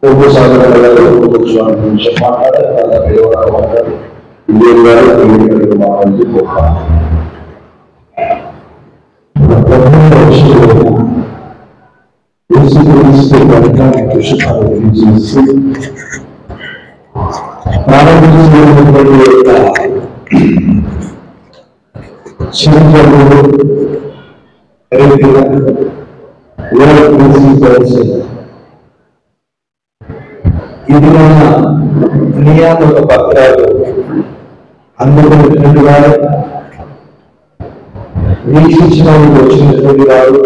Poco saudara untuk suami semangat pada orang dia dari kemarin itu bukan. Yesus Kristus berikan kesukaan Yesus. Para Yesus berdoa. Sehingga Lord Yesus ఇదివల్ల నియామక పత్రాలు అందుకున్నటువంటి వారు వీక్షించడానికి వచ్చినటువంటి వారు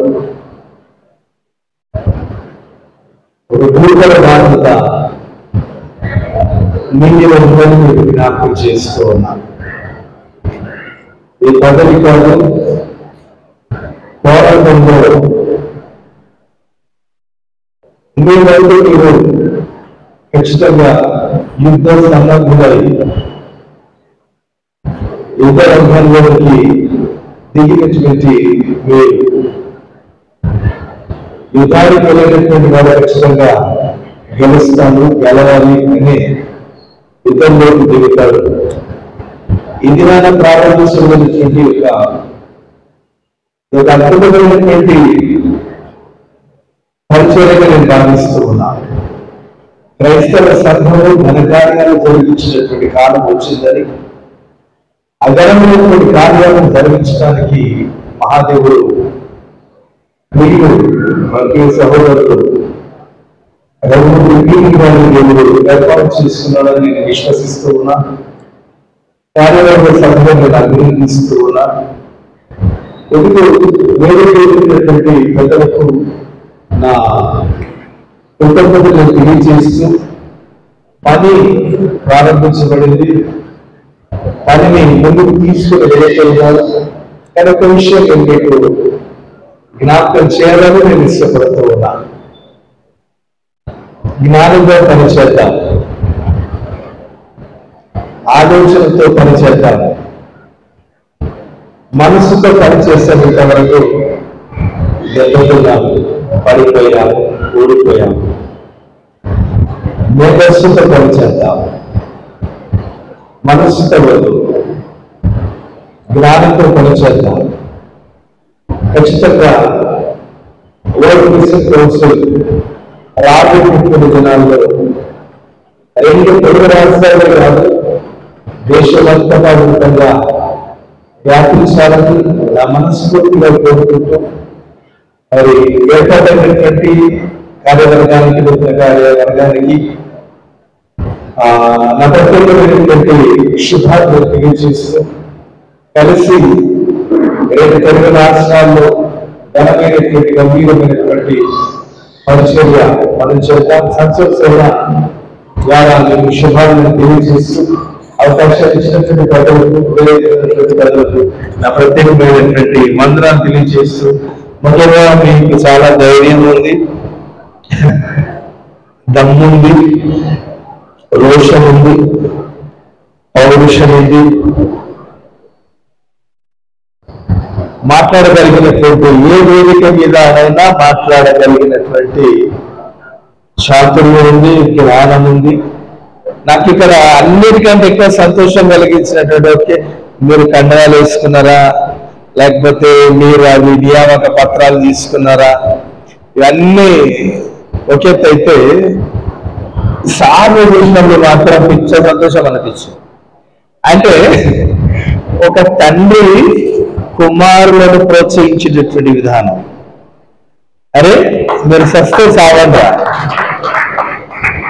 ఒక భూగల బాధ్యత నిండి ఉందని మీరు జ్ఞాపకం చేస్తూ ఉన్నారు. ఈ పదవి కాదు పోరాటంలో మీరంటే మీరు ఖచ్చితంగా యుద్ధ సన్నద్ధులై యుద్ధ రంగంలోకి దిగినటువంటి మీరు యుద్ధానికి వెళ్ళినటువంటి వారు ఖచ్చితంగా గెలుస్తాను గెలవాలి అని యుద్ధంలోకి దిగుతారు. ఇది నాన్న ప్రారంభించబడినటువంటి ఒక అద్భుతమైనటువంటి పరిచయంగా నేను భావిస్తూ ఉన్నాను. క్రైస్తవ సంఘంలో ఘనకార్యాలు జరిగించినటువంటి కాలం వచ్చిందని, అగరమైనటువంటి కార్యాలను జరిగించడానికి మహాదేవుడు మీరు మరియు సహోదరులు దేవుడు ఏర్పాటు చేసుకున్నాడని నేను విశ్వసిస్తూ ఉన్నా. కార్యాలయ సంఘం నేను అభినందిస్తూ ఉన్నా. వేరే పెద్దలకు నా కృతజ్ఞతలు తెలియజేస్తూ పని ప్రారంభించబడింది. పనిని ముందుకు తీసుకుని వెళ్ళగలిగారు. కానీ ఒక విషయం మీకు జ్ఞాపకం చేయాలని నేను ఇష్టపడుతూ ఉన్నాను. జ్ఞానంగా పనిచేద్దాం, ఆలోచనతో పనిచేద్దాం, మనసుతో పనిచేసేంత వరకు దెబ్బతున్నాము, పడిపోయాము, ఓడిపోయాము. మేధస్సుతో పనిచేద్దాం, మనస్సుతో వద్దు, జ్ఞానంతో పనిచేద్దాం. ఖచ్చితంగా కౌన్సిల్ రాబోయే దినాల్లో రెండు తెలుగు రాష్ట్రాలు కాదు దేశవ్యాప్తంగా వ్యాపించాలని నా మనస్ఫూర్తిగా కోరుకుంటూ మరి ఏర్పాటైనటువంటి కార్యవర్గానికి కార్యవర్గానికి నమ్మకమైనటువంటి శుభాకాంక్షలు తెలియజేస్తూ కలిసి రెండు తెలుగు రాష్ట్రాల్లో ఘనమైనటువంటి గంభీరమైనటువంటి పరిచర్య మనం చేద్దాం. సంసద్ సేవ ద్వారా మీకు శుభాలను తెలియజేస్తూ అవకాశం ఇచ్చినటువంటి ప్రజలకు నా ప్రత్యేకమైనటువంటి మంత్రాన్ని తెలియజేస్తూ, మొదలుగా మీకు చాలా ధైర్యం ఉంది, దమ్ముంది, రోషం ఉంది, పౌరుషం ఉంది, మాట్లాడగలిగినటువంటి ఏ వేదిక మీద అయినా మాట్లాడగలిగినటువంటి చాతుర్యం ఉంది, జ్ఞానం ఉంది. నాకు ఇక్కడ అన్నిటికంటే ఎక్కువ సంతోషం కలిగించినటువంటి ఓకే మీరు కండవాలు వేసుకున్నారా, లేకపోతే మీరు అవి నియామక పత్రాలు తీసుకున్నారా, ఇవన్నీ ఒకేతైతే సాగు విషయంలో మాత్రం పిచ్చ సంతోషం అనిపించింది. అంటే ఒక తండ్రి కుమారులను ప్రోత్సహించేటటువంటి విధానం. అరే మీరు సస్తే సావండ్రా,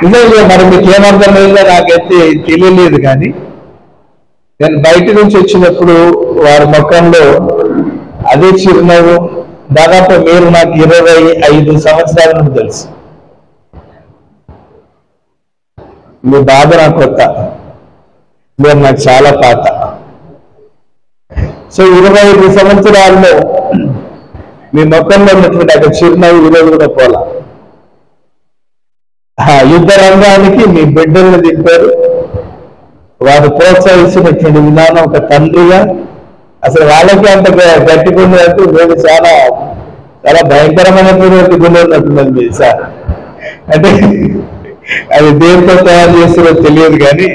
నిజంగా మరి మీకు ఏమర్థం లేదో నాకైతే తెలియలేదు. కానీ నేను బయట నుంచి వచ్చినప్పుడు వారి ముఖంలో అదే చిరునవ్వు. దాదాపు మీరు నాకు 25 సంవత్సరాల నుండి తెలుసు. మీ బాధ నాకు కొత్త, మీరు నాకు చాలా పాత. సో 25 సంవత్సరాల్లో మీ ముఖంలో ఉన్నటువంటి ఒక చిరునవ్వు ఈరోజు కూడా పోలా. యుద్ధ రంగానికి మీ బిడ్డల్ని దింపారు. వారు ప్రోత్సహించినటువంటి విధానం ఒక తండ్రిగా అసలు వాళ్ళకి అంత గట్టి గుండె అంటూ నేను చాలా చాలా భయంకరమైనటువంటి గుండె ఉన్నట్టున్నది మీరు సార్. అంటే అది దేంతో తయారు చేస్తారో తెలియదు కానీ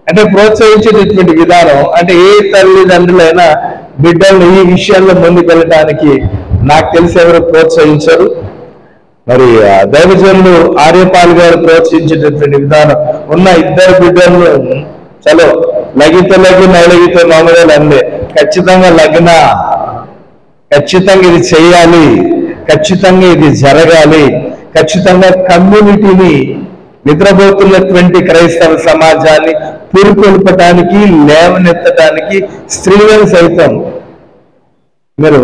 అంటే ప్రోత్సహించేటటువంటి విధానం అంటే ఏ తల్లిదండ్రులైనా బిడ్డలను ఈ విషయాల్లో ముందుకు వెళ్ళడానికి నాకు తెలిసి ఎవరు ప్రోత్సహించరు. మరి దైవజనులు ఆర్యపాల్ గారు ప్రోత్సహించేటటువంటి విధానం ఉన్న ఇద్దరు బిడ్డలను చలో లగిత నవలగితో మామూలు అందే ఖచ్చితంగా లగ్న, ఖచ్చితంగా ఇది చేయాలి, ఖచ్చితంగా ఇది జరగాలి, ఖచ్చితంగా కమ్యూనిటీని నిద్రపోతున్నటువంటి క్రైస్తవ సమాజాన్ని పురుకొల్పటానికి లేవనెత్తడానికి స్త్రీలను సైతం మీరు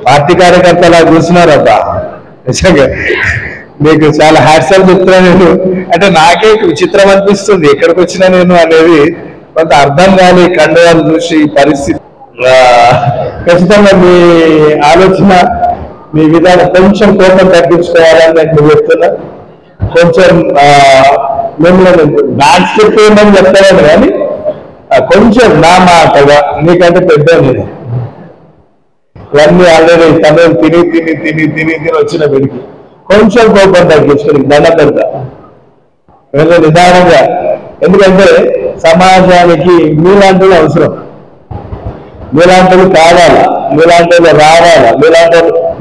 పార్టీ కార్యకర్తలా కూర్చున్నారబ్బా. నిజంగా మీకు చాలా హ్యాట్సాప్ చెప్తున్నా నేను. అంటే నాకే విచిత్రం అనిపిస్తుంది ఎక్కడికి వచ్చినా నేను అనేది కొంత అర్థం కాని కండవాళ్ళు చూసి పరిస్థితి. ఖచ్చితంగా మీ ఆలోచన మీ విధానం కొంచెం కోపం తగ్గించుకోవాలని నేను చెప్తున్నా. కొంచెం మిమ్మల్ని డాన్స్ చెప్పేయమని చెప్తాను కానీ కొంచెం నా మాటగా నీకంటే పెద్ద నేను ఇవన్నీ ఆల్రెడీ తమిళ తిని వచ్చిన వీడికి కొంచెం కోపం తగ్గించుకుని దండ పెడతా నిదానంగా. ఎందుకంటే సమాజానికి మీలాంటి అవసరం, మీలాంటి కావాలా, మీలాంటి రావాలా, మీలాంటి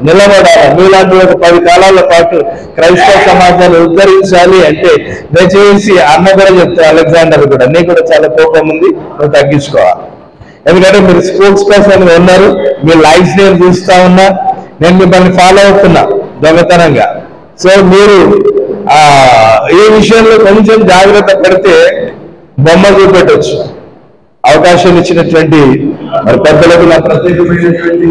నిలబడాలా, మీలాంటి ఒక 10 కాలాల పాటు క్రైస్తవ సమాజాన్ని ఉద్ధరించాలి అంటే దయచేసి అన్న కూడా చెప్తారు అలెగ్జాండర్ కూడా నీకు కూడా చాలా కోపం ఉంది, నువ్వు తగ్గించుకోవాలి. ఎందుకంటే మీరు స్పోర్ట్స్ పర్సన్ ఉన్నారు, మీ లైఫ్ నేను చూస్తా ఉన్నా, నేను మిమ్మల్ని ఫాలో అవుతున్నా దొంగతనంగా. సో మీరు ఈ విషయంలో కొంచెం జాగ్రత్త పడితే బొమ్మ చూపెట్టవచ్చు. అవకాశం ఇచ్చినటువంటి మరి పెద్దలకు నా ప్రత్యేకమైనటువంటి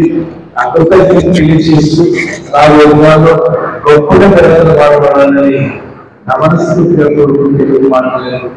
గొప్పగా పెద్దలు పాల్గొనాలని నా మనస్ఫూర్తిగా కోరుకుంటూ మాట్లాడాలని